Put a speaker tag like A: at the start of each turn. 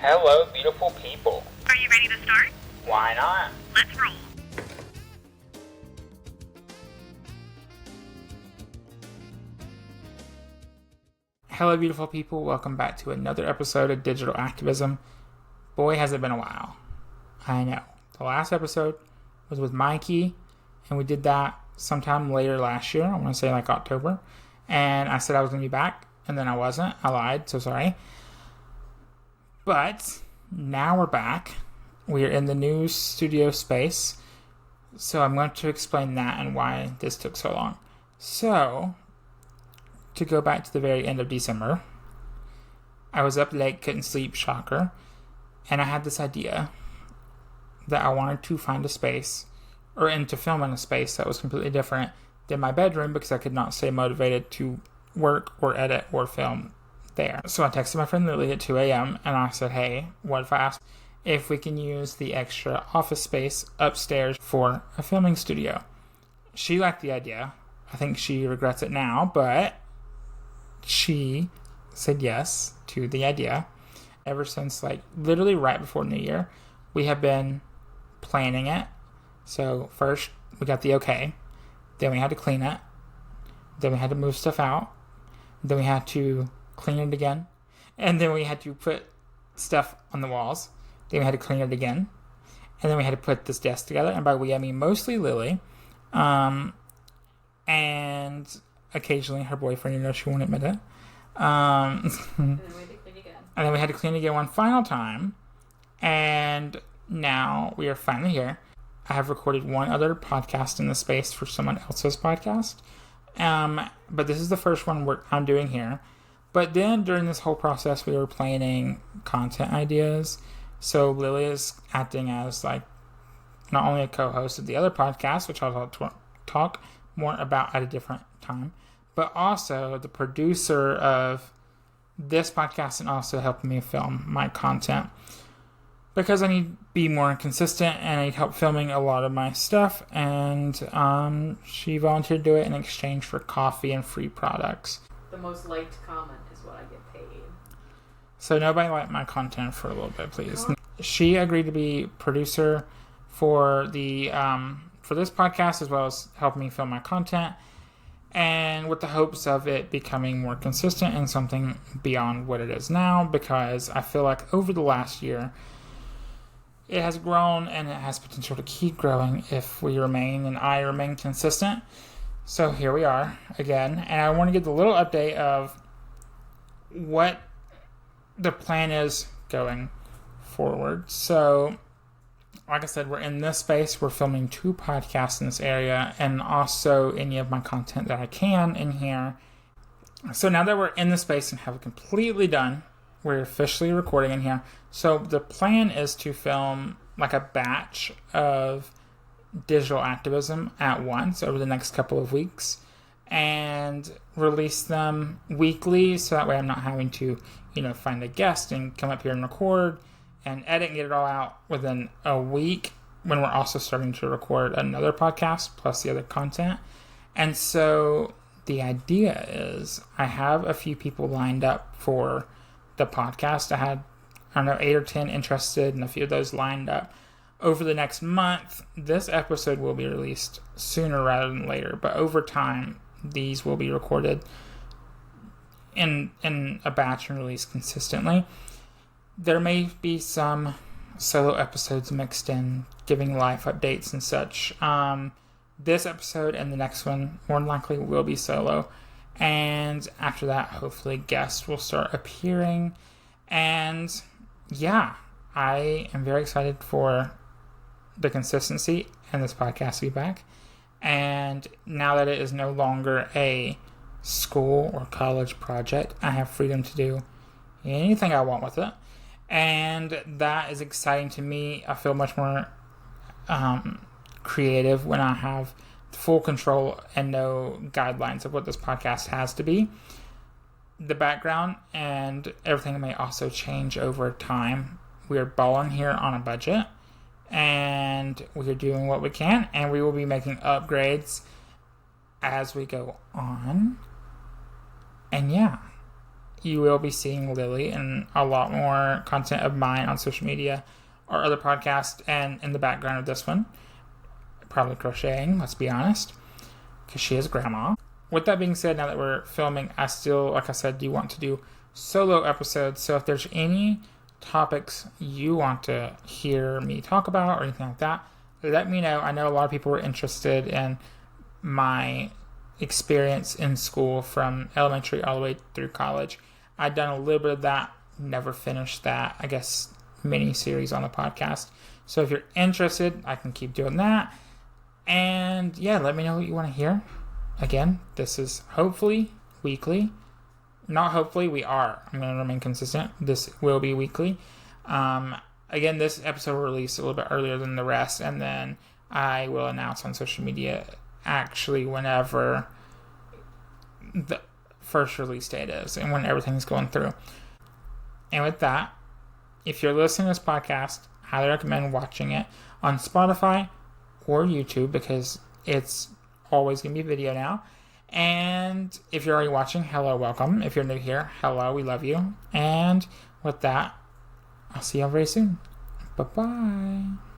A: Hello, beautiful people.
B: Are you ready to start?
A: Why not?
B: Let's roll.
C: Hello, beautiful people. Welcome back to another episode of Digital Activism. Boy, has it been a while. I know. The last episode was with Mikey, and we did that sometime later last year. I want to say like October. And I said I was going to be back, and then I wasn't. I lied, so sorry. But now we're back. We're in the new studio space. So I'm going to explain that and why this took so long. So, to go back to the very end of December, I was up late, couldn't sleep, shocker. And I had this idea that I wanted to find a space, and to film in a space that was completely different than my bedroom because I could not stay motivated to work or edit or film there. So I texted my friend Lily at 2 a.m. and I said, hey, what if I ask if we can use the extra office space upstairs for a filming studio? She liked the idea. I think she regrets it now, but she said yes to the idea. Ever since, like, literally right before New Year, we have been planning it. So first we got the okay, then we had to clean it, then we had to move stuff out, then we had to clean it again, and then we had to put stuff on the walls, then we had to clean it again, and then we had to put this desk together. And by we, I mean mostly Lily, and occasionally her boyfriend, even though she won't admit it.
D: And then we had to clean again.
C: And then we had to clean again one final time, and now we are finally here. I have recorded one other podcast in the space for someone else's podcast, but this is the first one I'm doing here. But then during this whole process, we were planning content ideas. So Lily is acting as like not only a co-host of the other podcast, which I'll talk more about at a different time, but also the producer of this podcast and also helping me film my content. Because I need to be more consistent and I need help filming a lot of my stuff. And she volunteered to do it in exchange for coffee and free products.
D: The most liked comment is what I get paid.
C: So nobody liked my content for a little bit, please. She agreed to be producer for the for this podcast as well as helping me film my content. And with the hopes of it becoming more consistent and something beyond what it is now. Because I feel like over the last year, it has grown and it has potential to keep growing if we remain and I remain consistent. So here we are again. And I want to give the little update of what the plan is going forward. So, like I said, we're in this space. We're filming 2 podcasts in this area and also any of my content that I can in here. So now that we're in the space and have it completely done, we're officially recording in here. So the plan is to film like a batch of digital activism at once over the next couple of weeks and release them weekly. So that way I'm not having to, find a guest and come up here and record and edit and get it all out within a week when we're also starting to record another podcast plus the other content. And so the idea is I have a few people lined up for the podcast. I had, 8 or 10 interested and a few of those lined up. Over the next month, this episode will be released sooner rather than later, but over time, these will be recorded in a batch and released consistently. There may be some solo episodes mixed in, giving life updates and such. This episode and the next one more than likely will be solo. And after that, hopefully guests will start appearing. And yeah, I am very excited for the consistency and this podcast to be back. And now that it is no longer a school or college project, I have freedom to do anything I want with it. And that is exciting to me. I feel much more creative when I have full control and no guidelines of what this podcast has to be. The background and everything may also change over time. We are balling here on a budget and we are doing what we can, and we will be making upgrades as we go on. And yeah, you will be seeing Lily and a lot more content of mine on social media or other podcasts, and in the background of this one, probably crocheting, let's be honest, because she is grandma. With that being said, now that we're filming, I still, like I said, do want to do solo episodes. So if there's any topics you want to hear me talk about or anything like that, let me know. I know a lot of people were interested in my experience in school from elementary all the way through college. I'd done a little bit of that, never finished that, I guess, mini series on the podcast. So if you're interested, I can keep doing that. And yeah, let me know what you want to hear. Again, this is hopefully weekly. Not hopefully, we are. I'm going to remain consistent. This will be weekly. Again, this episode will release a little bit earlier than the rest, and then I will announce on social media actually whenever the first release date is and when everything's going through. And with that, if you're listening to this podcast, I highly recommend watching it on Spotify or YouTube, because it's always going to be video now. And if you're already watching, hello, welcome. If you're new here, hello, we love you. And with that, I'll see you all very soon. Bye-bye.